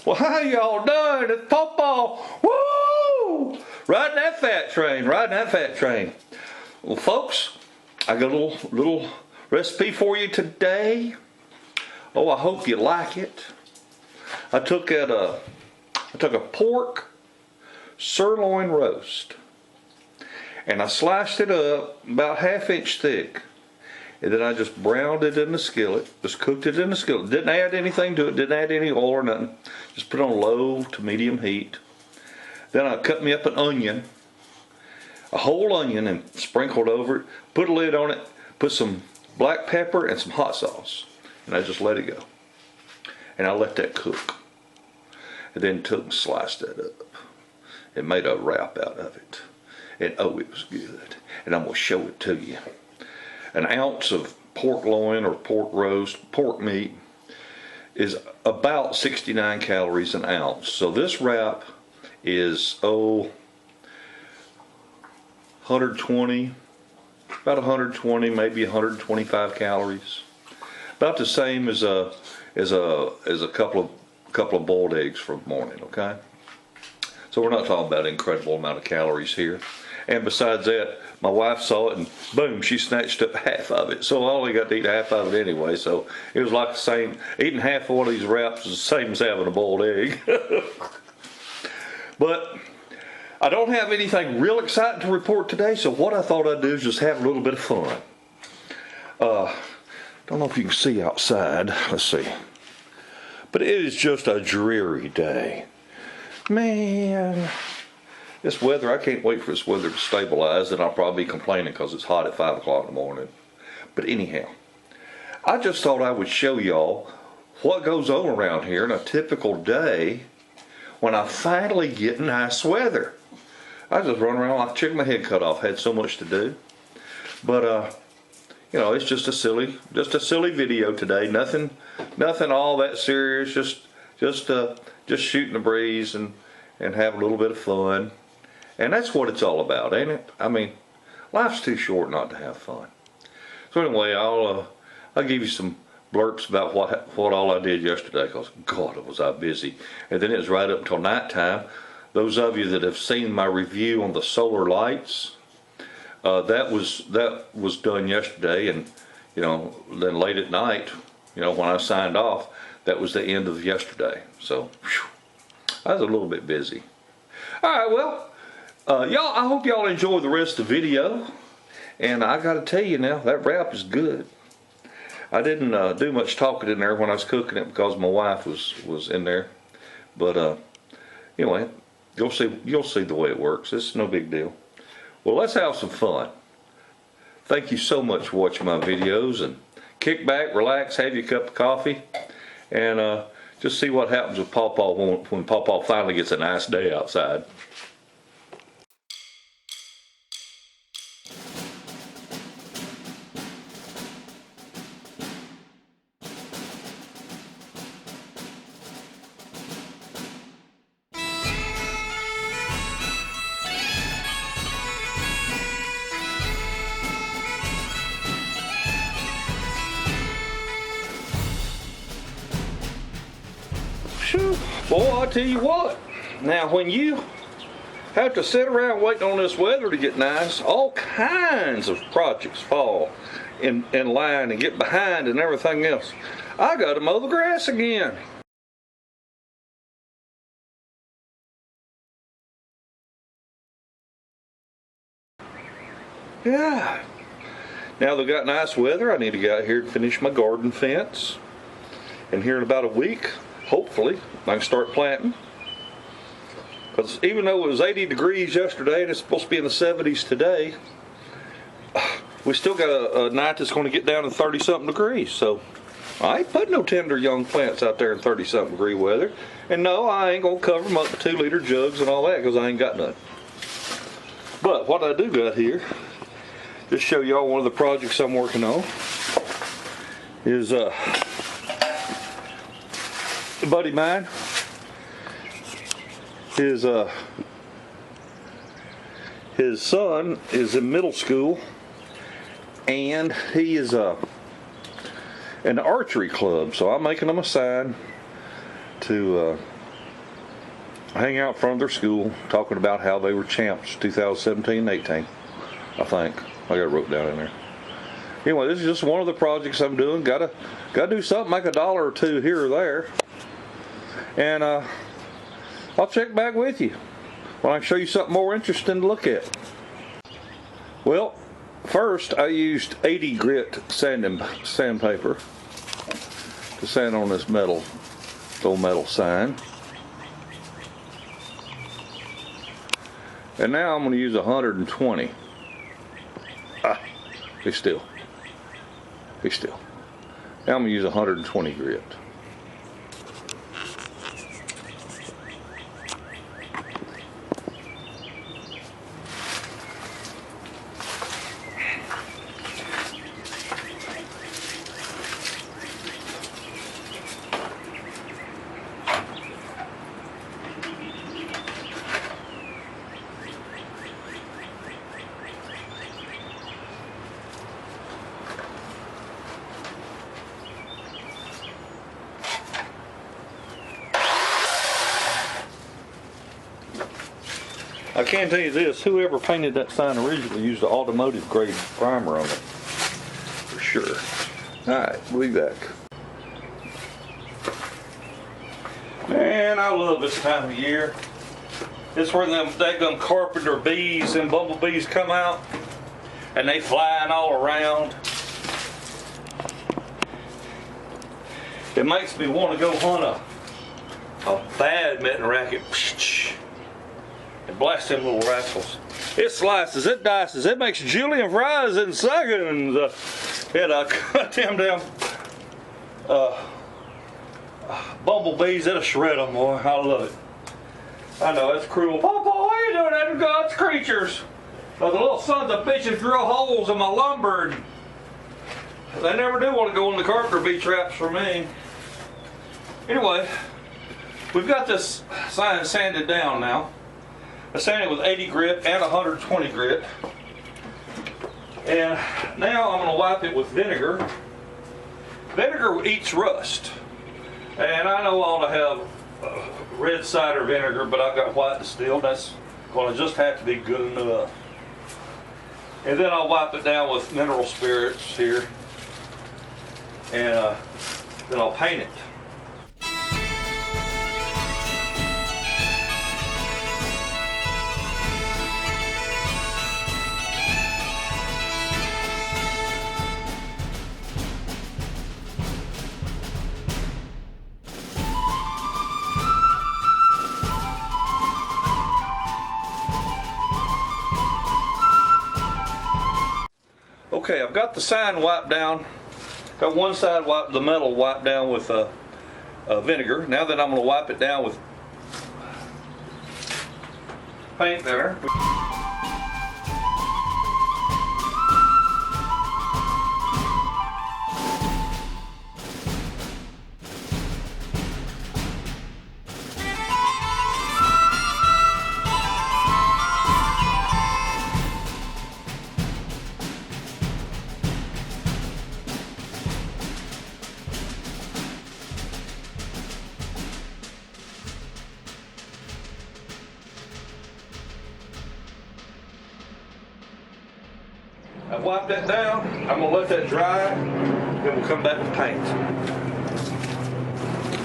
Well, how y'all doing? It's PawPaw. Woo! Riding that fat train, riding that fat train. Well, folks, I got a little recipe for you today. Oh, I hope you like it. I took a pork sirloin roast, and I sliced it up about 1/2 inch thick. And then I just browned it in the skillet, just cooked it in the skillet. Didn't add anything to it, didn't add any oil or nothing. Just put it on low to medium heat. Then I cut me up an onion, a whole onion, and sprinkled over it. Put a lid on it, put some black pepper and some hot sauce. And I just let it go. And I let that cook. And then took and sliced that up. And made a wrap out of it. And oh, it was good. And I'm going to show it to you. An ounce of pork loin or pork roast, pork meat, is about 69 calories an ounce. So this wrap is, 120, about 120, maybe 125 calories. About the same as a couple of boiled eggs for the morning, okay? So we're not talking about an incredible amount of calories here. And besides that, my wife saw it and boom, she snatched up half of it. So I only got to eat half of it anyway. So it was like the same, eating half of one of these wraps is the same as having a boiled egg. But I don't have anything real exciting to report today. So what I thought I'd do is just have a little bit of fun. Don't know if you can see outside. Let's see. But it is just a dreary day. Man. This weather, I can't wait for this weather to stabilize, and I'll probably be complaining because it's hot at 5 o'clock in the morning. But anyhow, I just thought I would show y'all what goes on around here in a typical day when I finally get nice weather. I just run around like a chicken with my head cut off. Had so much to do. But, you know, it's just a silly video today. Nothing all that serious. Just shooting the breeze and have a little bit of fun. And that's what it's all about, ain't it? I mean, life's too short not to have fun. So anyway, I'll give you some blurps about what all I did yesterday, because God, was I busy. And then it was right up until nighttime. Those of you that have seen my review on the solar lights, that was done yesterday, and you know, then late at night, you know, when I signed off, that was the end of yesterday. So whew, I was a little bit busy. All right, well. Y'all, I hope y'all enjoy the rest of the video. And I gotta tell you now, that wrap is good. I didn't do much talking in there when I was cooking it because my wife was in there. But anyway, you'll see the way it works. It's no big deal. Well, let's have some fun. Thank you so much for watching my videos, and kick back, relax, have your cup of coffee, and just see what happens with PawPaw when PawPaw finally gets a nice day outside. Boy, I'll tell you what, now when you have to sit around waiting on this weather to get nice, all kinds of projects fall in line and get behind and everything else. I gotta mow the grass again. Yeah. Now they've got nice weather, I need to get out here and finish my garden fence. And here in about a week, hopefully, I can start planting. Because even though it was 80 degrees yesterday and it's supposed to be in the 70s today, we still got a night that's going to get down to 30-something degrees. So I ain't putting no tender young plants out there in 30-something degree weather. And no, I ain't going to cover them up with 2-liter jugs and all that because I ain't got none. But what I do got here, just show y'all one of the projects I'm working on, is a buddy of mine. His son is in middle school, and he is an archery club. So I'm making him a sign to hang out in front of their school, talking about how they were champs 2017 and 18. I think I got it wrote down in there. Anyway, this is just one of the projects I'm doing. Gotta do something, make $1 or $2 here or there, and I'll check back with you when I show you something more interesting to look at. Well, first I used 80 grit sandpaper to sand on this old metal sign. And now I'm going to use 120. Be still. Now I'm going to use 120 grit. I can tell you this, whoever painted that sign originally used an automotive grade primer on it, for sure. Alright, we'll be back. Man, I love this time of year. It's where them daggum carpenter bees and bumblebees come out, and they flying all around. It makes me want to go hunt a badminton racket. And blast them little rascals. It slices, it dices, it makes julienne fries in seconds. It cut them down bumblebees, it'll shred them, boy. I love it. I know, it's cruel. Pawpaw, why are you doing that to God's creatures? The little sons of bitches drill holes in my lumber. And they never do want to go in the carpenter bee traps for me. Anyway, we've got this sign sanded down now. I sanded it with 80 grit and 120 grit. And now I'm going to wipe it with vinegar. Vinegar eats rust. And I know I ought to have red cider vinegar, but I've got white distilled. That's going to just have to be good enough. And then I'll wipe it down with mineral spirits here. And then I'll paint it. Okay, I've got the sign wiped down. Got one side wiped, the metal wiped down with vinegar. Now that I'm going to wipe it down with paint thinner. I've wiped that down. I'm going to let that dry, then we'll come back with paint.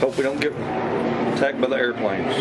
Hope we don't get attacked by the airplanes.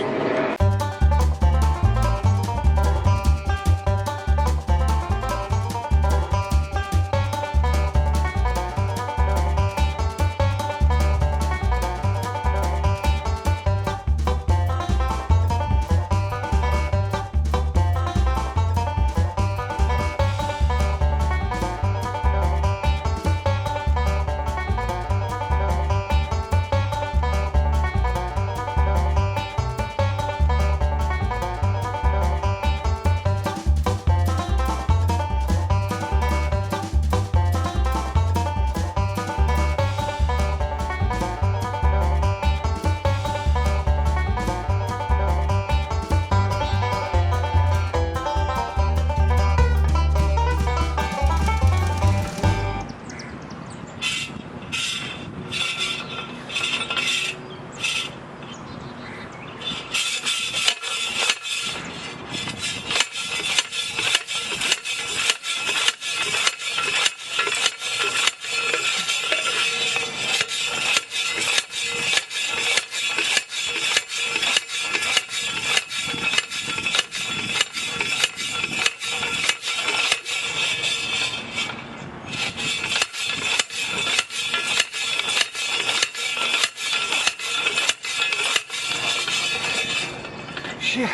shit.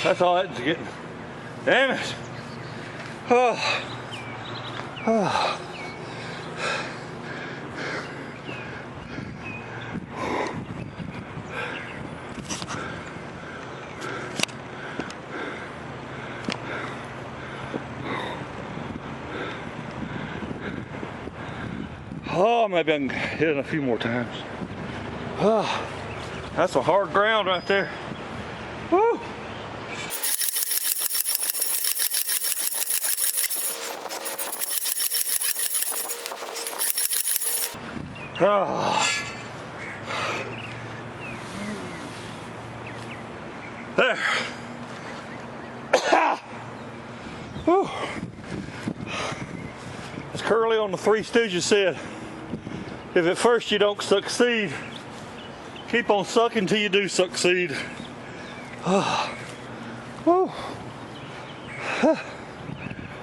That's all it's getting. Damn it. Oh. Oh. Oh, maybe I can hit it a few more times. Oh, that's some hard ground right there. Woo! Oh. There. Whew. As Curly on the Three Stooges said, if at first you don't succeed, keep on sucking till you do succeed. Oh. Whew.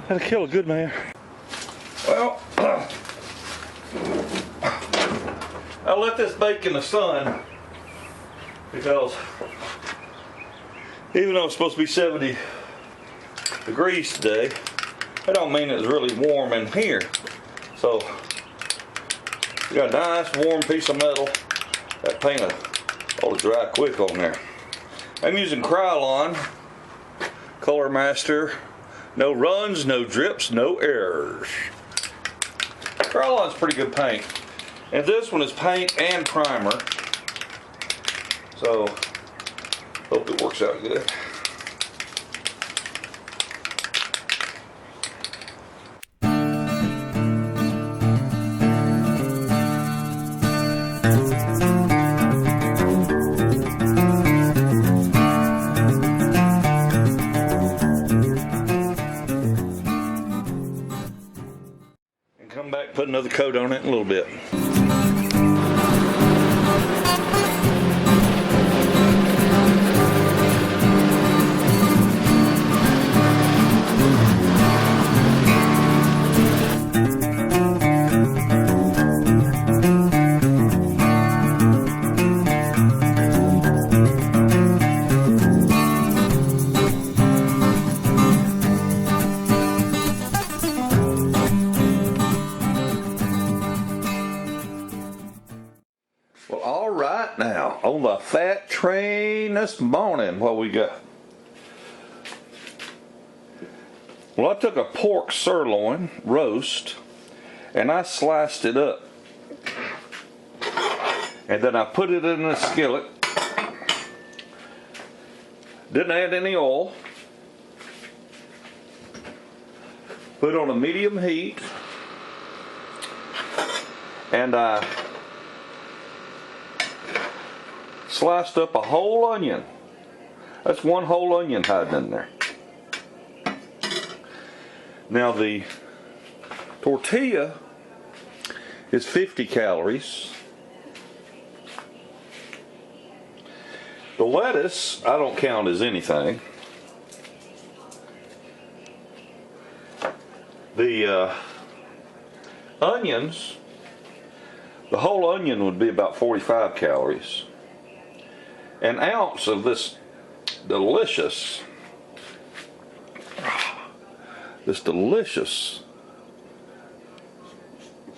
That'll kill a good man. Well, I let this bake in the sun because even though it's supposed to be 70 degrees today, that don't mean it's really warm in here. So we got a nice warm piece of metal. That paint ought to dry quick on there. I'm using Krylon Color Master. No runs, no drips, no errors. Krylon's pretty good paint. And this one is paint and primer. So, hope it works out good. And come back and put another coat on it in a little bit. Well, all right now, on the fat train this morning, what we got? Well, I took a pork sirloin roast and I sliced it up. And then I put it in a skillet. Didn't add any oil. Put on a medium heat. And I sliced up a whole onion. That's one whole onion hiding in there. Now the tortilla is 50 calories. The lettuce, I don't count as anything. The onions, the whole onion would be about 45 calories. An ounce of this delicious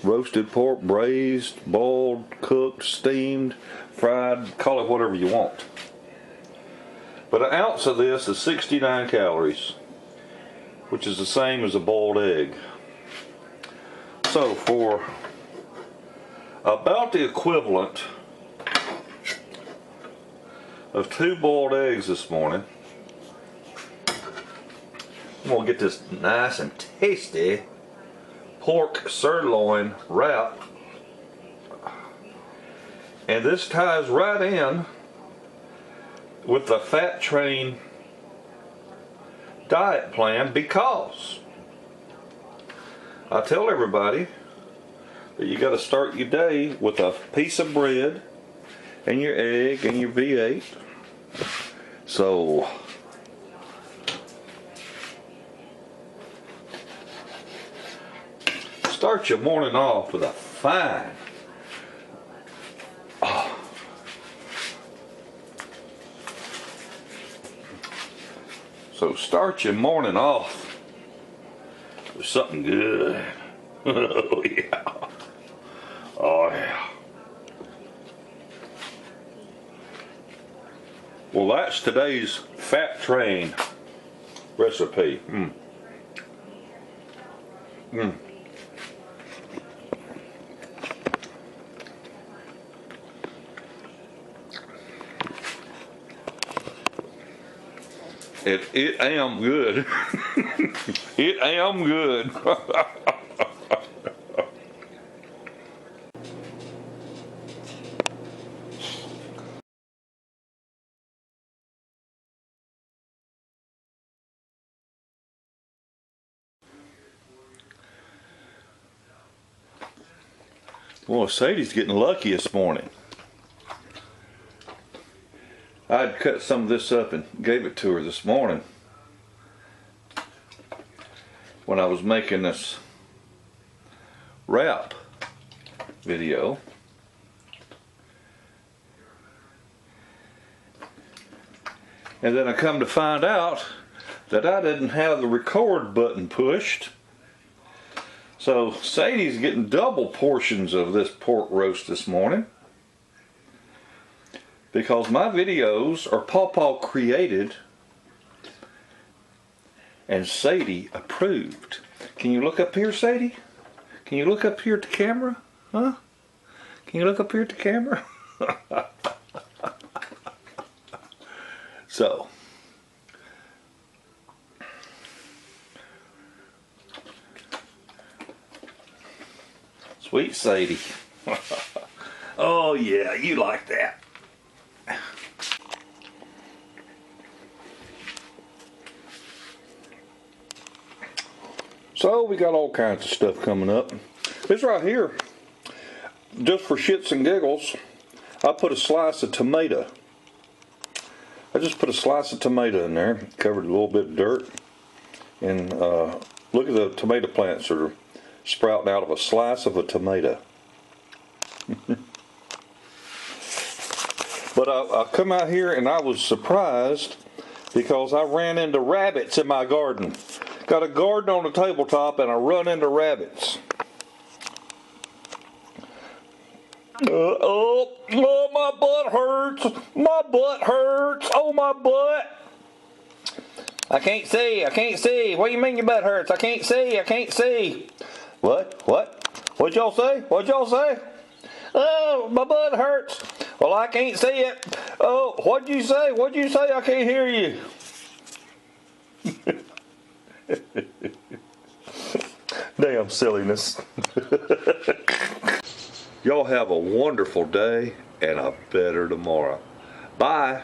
roasted pork, braised, boiled, cooked, steamed, fried, call it whatever you want. But an ounce of this is 69 calories, which is the same as a boiled egg. So for about the equivalent of 2 boiled eggs this morning, I'm gonna get this nice and tasty pork sirloin wrap, and this ties right in with the Fat Train diet plan, because I tell everybody that you got to start your day with a piece of bread and your egg and your V8. So Start your morning off with a fine. So start your morning off with something good. Oh yeah. Oh yeah. Well, that's today's fat train recipe. It am good. It am good. Boy, Sadie's getting lucky this morning. I'd cut some of this up and gave it to her this morning when I was making this wrap video. And then I come to find out that I didn't have the record button pushed. So Sadie's getting double portions of this pork roast this morning, because my videos are PawPaw created and Sadie approved. Can you look up here, Sadie? Can you look up here at the camera? Huh? Can you look up here at the camera? So, sweet Sadie. Oh yeah, you like that. So we got all kinds of stuff coming up. This right here, just for shits and giggles, I put a slice of tomato. I just put a slice of tomato in there, covered a little bit of dirt, and look at the tomato plants that are sprouting out of a slice of a tomato. But I come out here and I was surprised because I ran into rabbits in my garden. Got a garden on the tabletop and I run into rabbits. Oh, my butt hurts. My butt hurts. Oh, my butt. I can't see. I can't see. What do you mean your butt hurts? I can't see. I can't see. What? What'd y'all say? What'd y'all say? Oh, my butt hurts. Well, I can't see it. Oh, what'd you say? What'd you say? I can't hear you. Damn silliness. Y'all have a wonderful day and a better tomorrow. Bye.